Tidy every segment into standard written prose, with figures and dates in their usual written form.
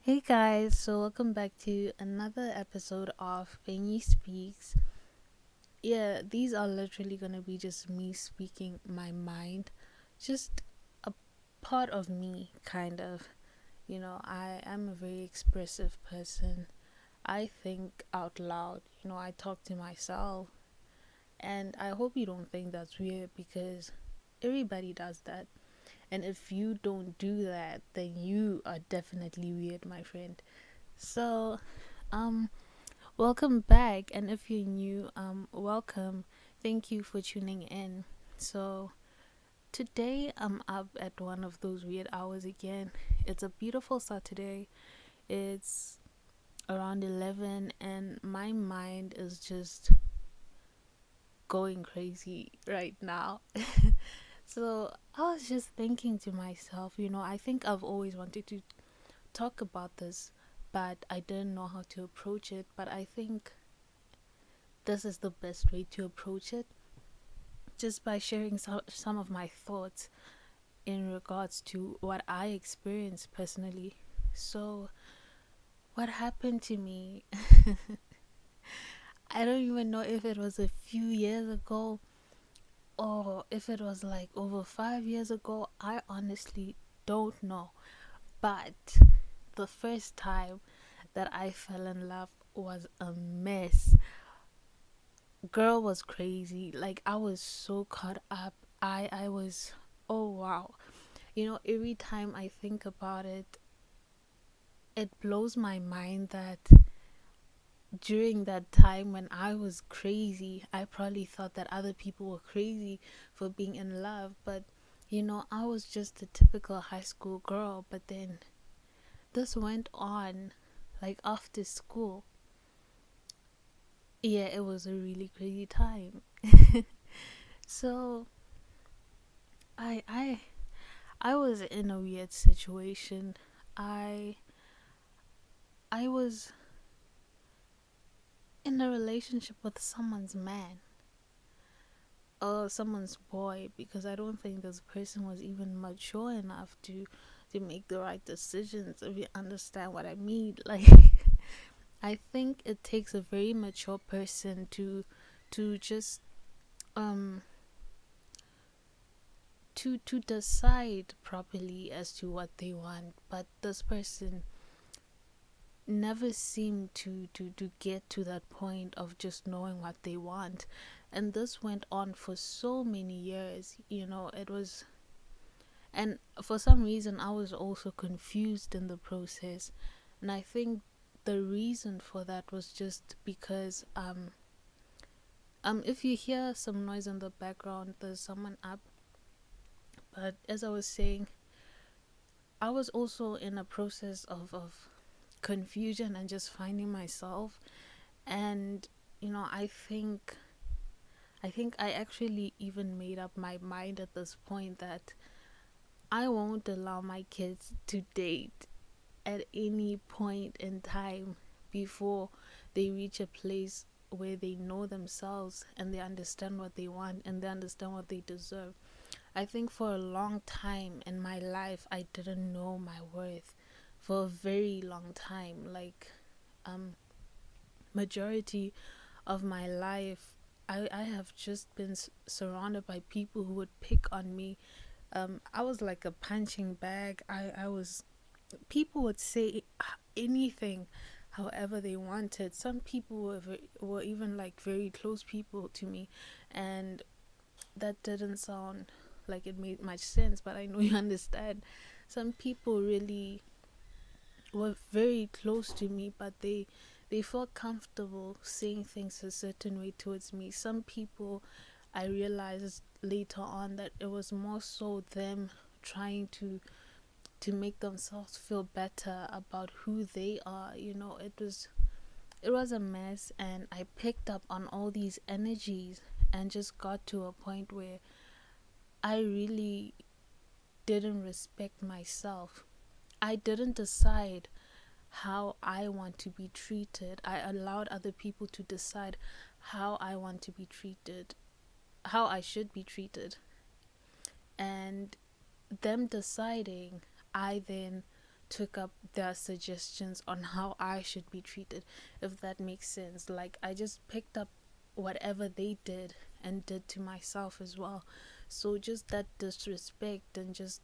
Hey guys, so welcome back to another episode of FhenyiSpeaks. Yeah, these are literally gonna be just me speaking my mind, just a part of me, kind of. I am a very expressive person. I think out loud, I talk to myself, and I hope you don't think that's weird because everybody does that. And if you don't do that, then you are definitely weird, my friend. So, um, welcome back, and if you're new, welcome. Thank you for tuning in. So, today I'm up at one of those weird hours again. It's a beautiful Saturday. It's around 11, and my mind is just going crazy right now. So, I was just thinking to myself, I think I've always wanted to talk about this, but I didn't know how to approach it. But I think this is the best way to approach it, just by sharing some of my thoughts in regards to what I experienced personally. So, what happened to me, I don't even know if it was a few years ago or if it was like over 5 years ago. I honestly don't know. But the first time that I fell in love was a mess. Girl was crazy. Like, I was so caught up. I was, oh wow. Every time I think about it, it blows my mind that during that time when I was crazy, I probably thought that other people were crazy for being in love. But I was just a typical high school girl. But then this went on like after school. Yeah, it was a really crazy time. So I I I was in a weird situation. I I was in a relationship with someone's man or someone's boy, because I don't think this person was even mature enough to make the right decisions, if you understand what I mean. Like, I think it takes a very mature person to just um to decide properly as to what they want. But this person never seemed to get to that point of just knowing what they want, and this went on for so many years. It was, and for some reason I was also confused in the process. And I think the reason for that was just because if you hear some noise in the background, there's someone up. But as I was saying, I was also in a process of confusion and just finding myself. And I think I actually even made up my mind at this point that I won't allow my kids to date at any point in time before they reach a place where they know themselves and they understand what they want and they understand what they deserve. I think for a long time in my life I didn't know my worth. For a very long time, like, majority of my life, I have just been surrounded by people who would pick on me. I was like a punching bag. I was, people would say anything however they wanted. Some people were even like very close people to me, and that didn't sound like it made much sense, but I know you understand. Some people really were very close to me, but they felt comfortable saying things a certain way towards me. Some people, I realized later on that it was more so them trying to make themselves feel better about who they are. It was a mess, and I picked up on all these energies and just got to a point where I really didn't respect myself. I didn't decide how I want to be treated. I allowed other people to decide how I want to be treated, how I should be treated. And them deciding, I then took up their suggestions on how I should be treated, if that makes sense. Like, I just picked up whatever they did and did to myself as well. So just that disrespect and just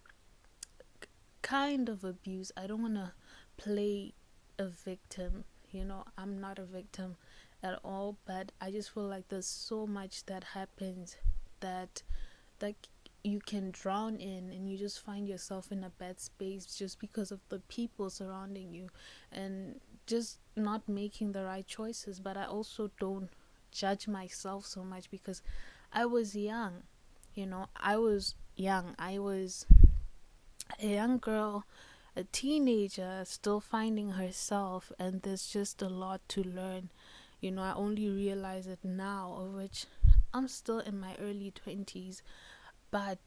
kind of abuse. I don't want to play a victim. I'm not a victim at all, but I just feel like there's so much that happens that that you can drown in, and you just find yourself in a bad space just because of the people surrounding you and just not making the right choices. But I also don't judge myself so much because I was young. I was young. I was a young girl, a teenager, still finding herself, and there's just a lot to learn. I only realize it now, of which I'm still in my early 20s, but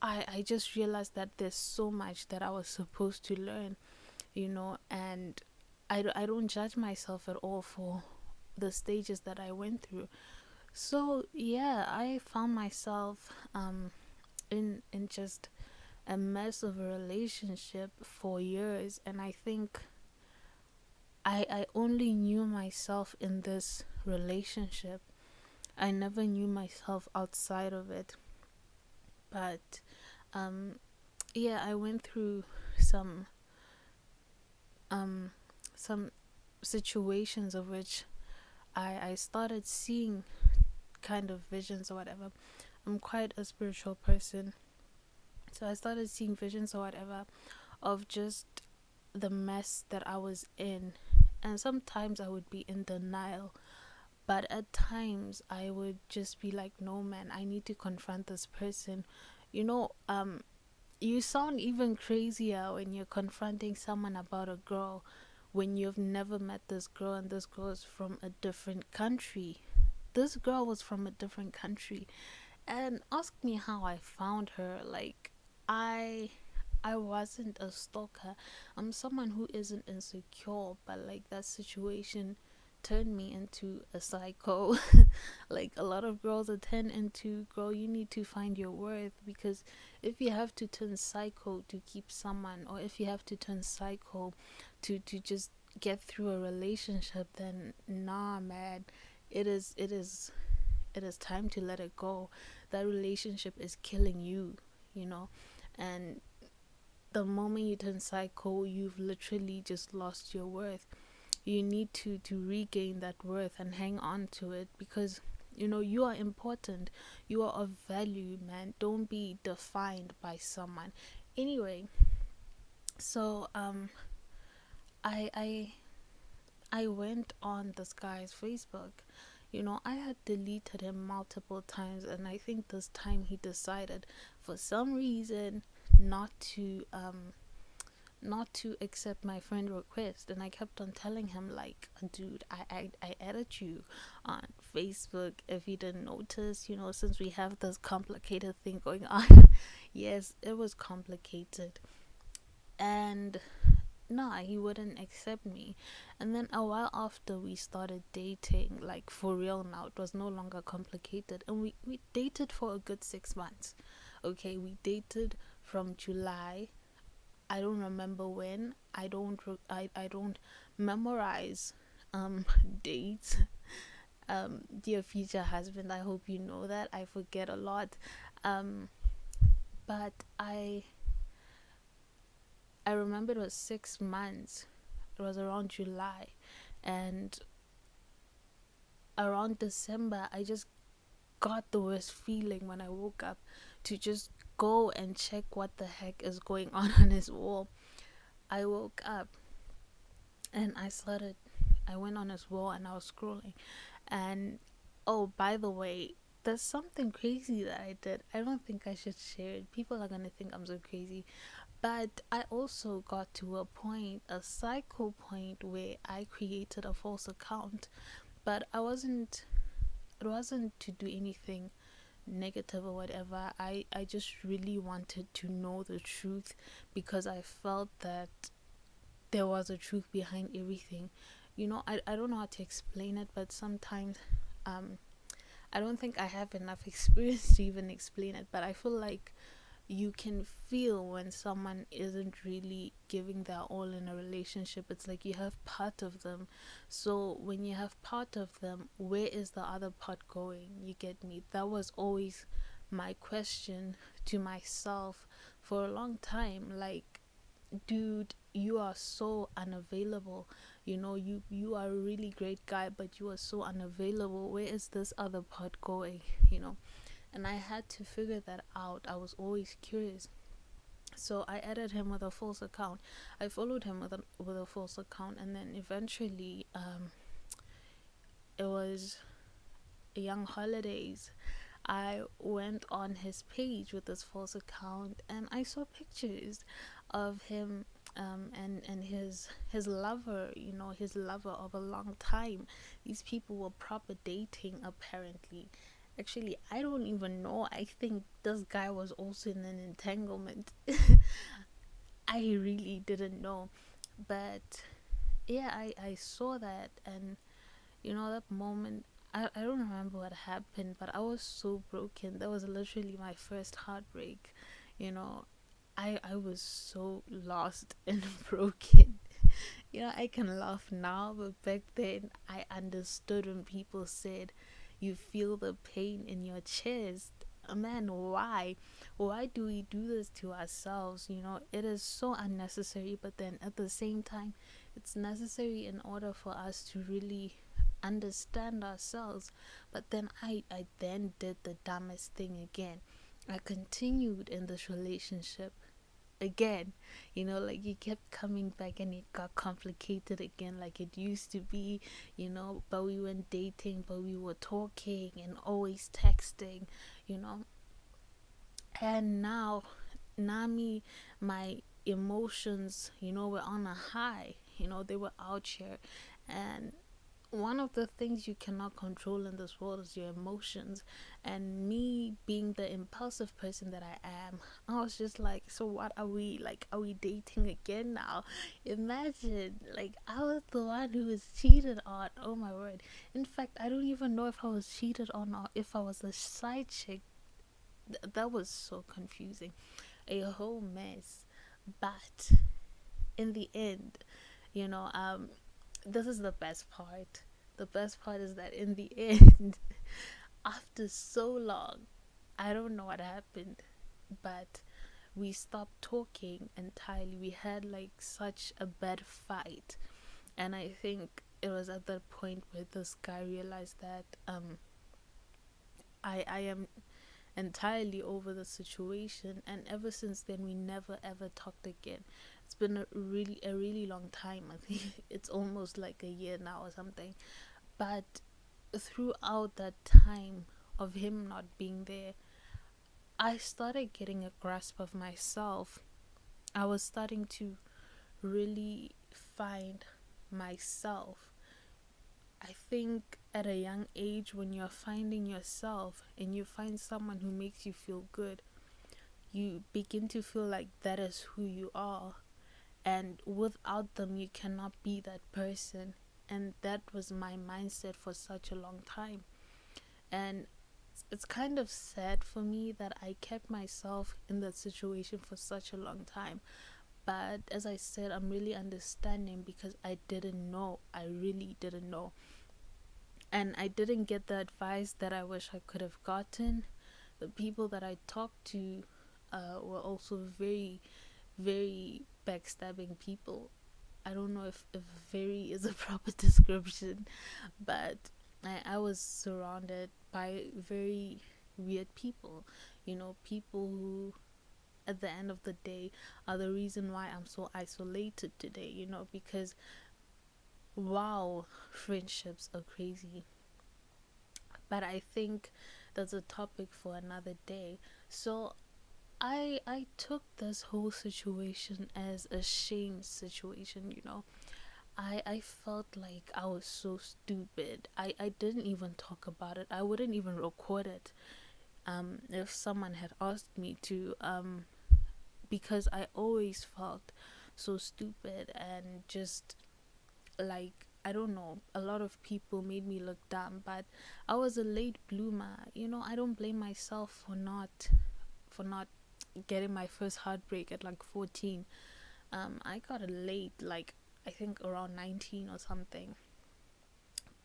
I just realized that there's so much that I was supposed to learn, and I don't judge myself at all for the stages that I went through. So yeah, I found myself in just a mess of a relationship for years, and I think I only knew myself in this relationship. I never knew myself outside of it. But yeah, I went through some um some situations of which I started seeing kind of visions or whatever. I'm quite a spiritual person, so I started seeing visions or whatever of just the mess that I was in. And sometimes I would be in denial, but at times I would just be like, no man, I need to confront this person. you know um you sound even crazier when you're confronting someone about a girl when you've never met this girl, and this girl is from a different country. This girl was from a different country, and ask me how I found her. Like, I wasn't a stalker. I'm someone who isn't insecure, but like that situation turned me into a psycho. Like, a lot of girls are turned into, girl, you need to find your worth, because if you have to turn psycho to keep someone, or if you have to turn psycho to just get through a relationship, then nah man, it is time to let it go. That relationship is killing you, you know and the moment you turn psycho, you've literally just lost your worth. You need to regain that worth and hang on to it, because you are important. You are of value, man. Don't be defined by someone. Anyway, so I I went on this guy's Facebook. I had deleted him multiple times, and I think this time he decided, for some reason, not to not to accept my friend request. And I kept on telling him, like, dude, I added you on Facebook, if you didn't notice, since we have this complicated thing going on. Yes, it was complicated. And no, he wouldn't accept me. And then a while after, we started dating, like for real now. It was no longer complicated. And we dated for a good 6 months. Okay, we dated from July. I don't remember when. I don't memorize dates. Dear future husband, I hope you know that. I forget a lot. Um but I remember it was 6 months. It was around July, and around December, I just got the worst feeling when I woke up to just go and check what the heck is going on his wall. I woke up and I went on his wall and I was scrolling. And oh, by the way, there's something crazy that I did. I don't think I should share it. People are gonna think I'm so crazy. But I also got to a point, a cycle point, where I created a false account. But it wasn't to do anything negative or whatever. I just really wanted to know the truth, because I felt that there was a truth behind everything. I don't know how to explain it, but sometimes I don't think I have enough experience to even explain it, but I feel like you can feel when someone isn't really giving their all in a relationship. It's like you have part of them. So when you have part of them, where is the other part going? You get me? That was always my question to myself for a long time. Like, dude, you are so unavailable. You are a really great guy, but you are so unavailable. Where is this other part going? And I had to figure that out. I was always curious. So I added him with a false account. I followed him with a false account, and then eventually, it was Young Holidays. I went on his page with this false account, and I saw pictures of him, and his lover. His lover of a long time. These people were proper dating, apparently. Actually, I don't even know. I think this guy was also in an entanglement. I really didn't know. But yeah, I saw that, and that moment, I don't remember what happened, but I was so broken. That was literally my first heartbreak. You know, I was so lost and broken. I can laugh now, but back then I understood when people said you feel the pain in your chest. Man, why? Why do we do this to ourselves? It is so unnecessary, but then at the same time, it's necessary in order for us to really understand ourselves. But then I then did the dumbest thing again. I continued in this relationship again. Like, you kept coming back, and it got complicated again, like it used to be. But we weren't dating, but we were talking and always texting. you know and now, Nami, my emotions, were on a high. They were out here. And one of the things you cannot control in this world is your emotions. And me being the impulsive person that I am, I was just like, so what are we, like, are we dating again now? Imagine, like, I was the one who was cheated on. Oh my word. In fact, I don't even know if I was cheated on or if I was a side chick. That was so confusing, a whole mess. But in the end, this is the best part. The best part is that in the end, after so long, I don't know what happened, but we stopped talking entirely. We had like such a bad fight, and I think it was at that point where this guy realized that I am entirely over the situation, and ever since then we never ever talked again. It's been a really long time. I think it's almost like a year now or something. But throughout that time of him not being there, I started getting a grasp of myself. I was starting to really find myself. I think at a young age, when you're finding yourself and you find someone who makes you feel good, you begin to feel like that is who you are. And without them, you cannot be that person. And that was my mindset for such a long time. And it's kind of sad for me that I kept myself in that situation for such a long time. But as I said, I'm really understanding because I didn't know. I really didn't know. And I didn't get the advice that I wish I could have gotten. The people that I talked to were also very, very backstabbing people. I don't know if very is a proper description, but I was surrounded by very weird people. People who, at the end of the day, are the reason why I'm so isolated today, because wow, friendships are crazy. But I think that's a topic for another day. So I took this whole situation as a shame situation. I felt like I was so stupid. I didn't even talk about it. I wouldn't even record it if someone had asked me to, because I always felt so stupid, and just like, I don't know, a lot of people made me look dumb. But I was a late bloomer. I don't blame myself for not getting my first heartbreak at like 14. I got it late, like I think around 19 or something.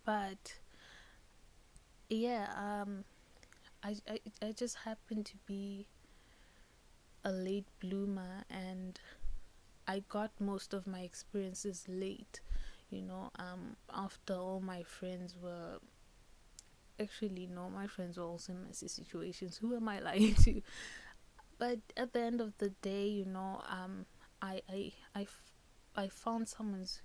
But yeah, I just happened to be a late bloomer, and I got most of my experiences late. After all my friends were, actually no, my friends were also in messy situations. Who am I lying to? But at the end of the day, I I I, f- I found someone's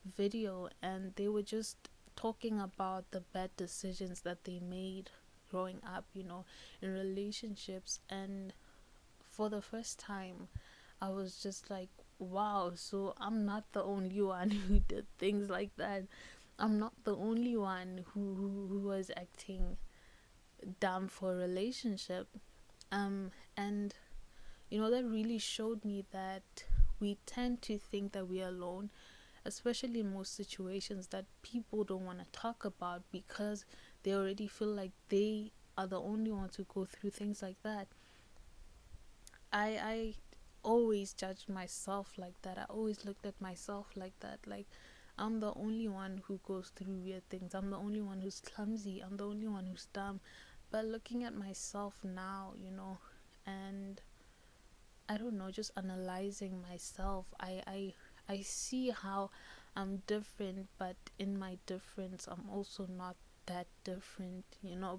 video, and they were just talking about the bad decisions that they made growing up, in relationships. And for the first time, I was just like, wow, so I'm not the only one who did things like that. I'm not the only one who was acting dumb for a relationship. And that really showed me that we tend to think that we are alone, especially in most situations that people don't want to talk about, because they already feel like they are the only ones who go through things like that. I always judged myself like that. I always looked at myself like that. Like, I'm the only one who goes through weird things. I'm the only one who's clumsy. I'm the only one who's dumb. But looking at myself now, and I don't know, just analyzing myself, I see how I'm different, but in my difference, I'm also not that different,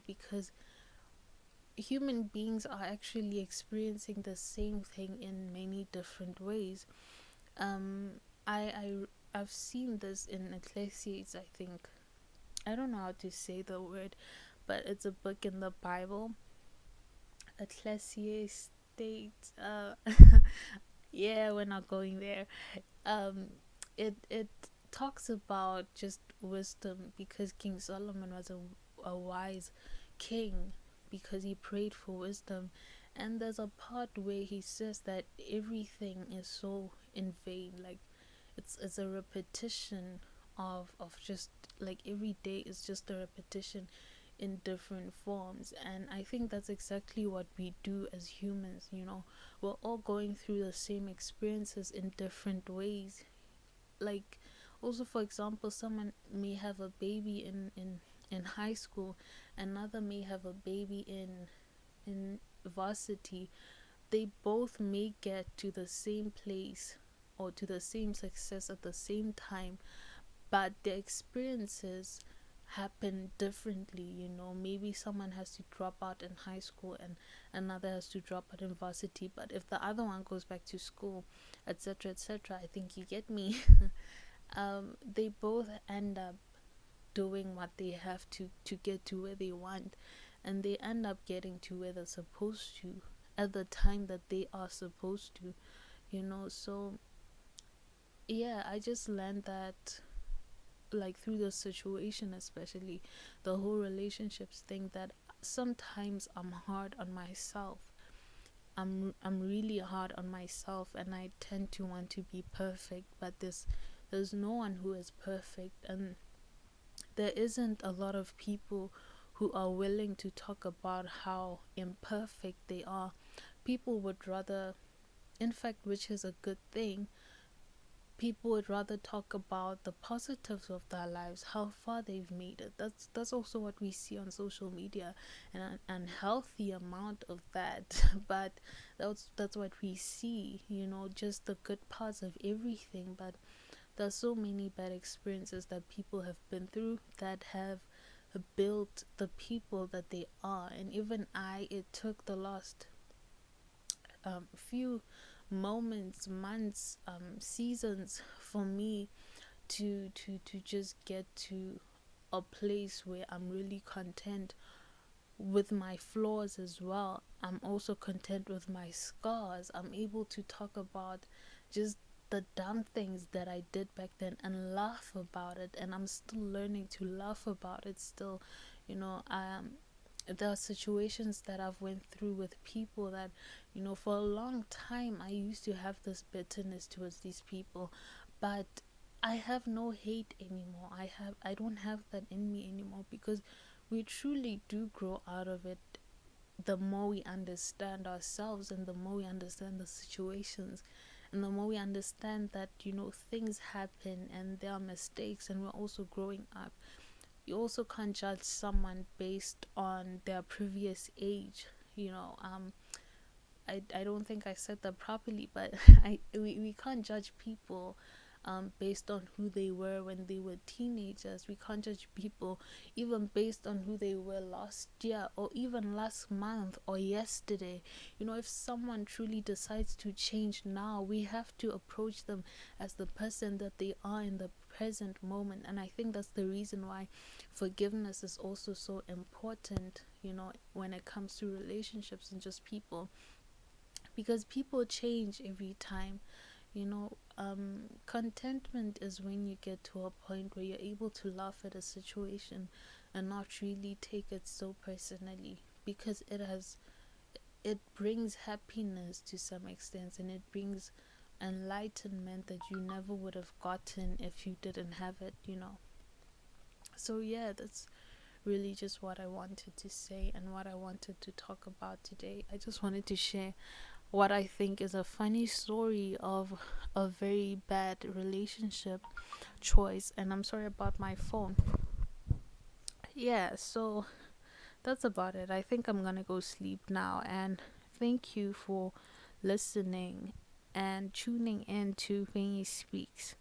because human beings are actually experiencing the same thing in many different ways. Um, I've seen this in Ecclesiastes, I think. I don't know how to say the word, but it's a book in the Bible. Ecclesiastes. Yeah, we're not going there. Um, it talks about just wisdom, because King Solomon was a wise king because he prayed for wisdom. And there's a part where he says that everything is so in vain, like it's a repetition of just, like, every day is just a repetition in different forms. And I think that's exactly what we do as humans. We're all going through the same experiences in different ways. Like, also, for example, someone may have a baby in high school, another may have a baby in varsity. They both may get to the same place or to the same success at the same time, but their experiences happen differently. Maybe someone has to drop out in high school and another has to drop out in varsity, but if the other one goes back to school, etc., etc., I think you get me. They both end up doing what they have to get to where they want, and they end up getting to where they're supposed to at the time that they are supposed to. So yeah, I just learned that, like, through the situation, especially the whole relationships thing, that sometimes I'm hard on myself. I'm really hard on myself, and I tend to want to be perfect, but there's no one who is perfect, and there isn't a lot of people who are willing to talk about how imperfect they are. People would rather, in fact, which is a good thing, people would rather talk about the positives of their lives, how far they've made it. That's also what we see on social media, and an unhealthy amount of that. But that's what we see, just the good parts of everything. But there's so many bad experiences that people have been through that have built the people that they are. And even it took the last few moments, months, seasons for me to just get to a place where I'm really content with my flaws as well. I'm also content with my scars. I'm able to talk about just the dumb things that I did back then and laugh about it, and I'm still learning to laugh about it still. There are situations that I've went through with people that, for a long time I used to have this bitterness towards these people, but I have no hate anymore. I don't have that in me anymore, because we truly do grow out of it. the more we understand ourselves, and the more we understand the situations, and the more we understand that, things happen and there are mistakes, and we're also growing up. You also can't judge someone based on their previous age. I don't think I said that properly, but we can't judge people based on who they were when they were teenagers. We can't judge people even based on who they were last year, or even last month, or yesterday. If someone truly decides to change now, we have to approach them as the person that they are in the present moment. And I think that's the reason why forgiveness is also so important, when it comes to relationships and just people, because people change every time. Contentment is when you get to a point where you're able to laugh at a situation and not really take it so personally, because it brings happiness to some extent, and it brings enlightenment that you never would have gotten if you didn't have it. So yeah, that's really just what I wanted to say and what I wanted to talk about today. I just wanted to share what I think is a funny story of a very bad relationship choice. And I'm sorry about my phone. Yeah, so that's about it. I think I'm gonna go sleep now. And thank you for listening and tuning in to FhenyiSpeaks.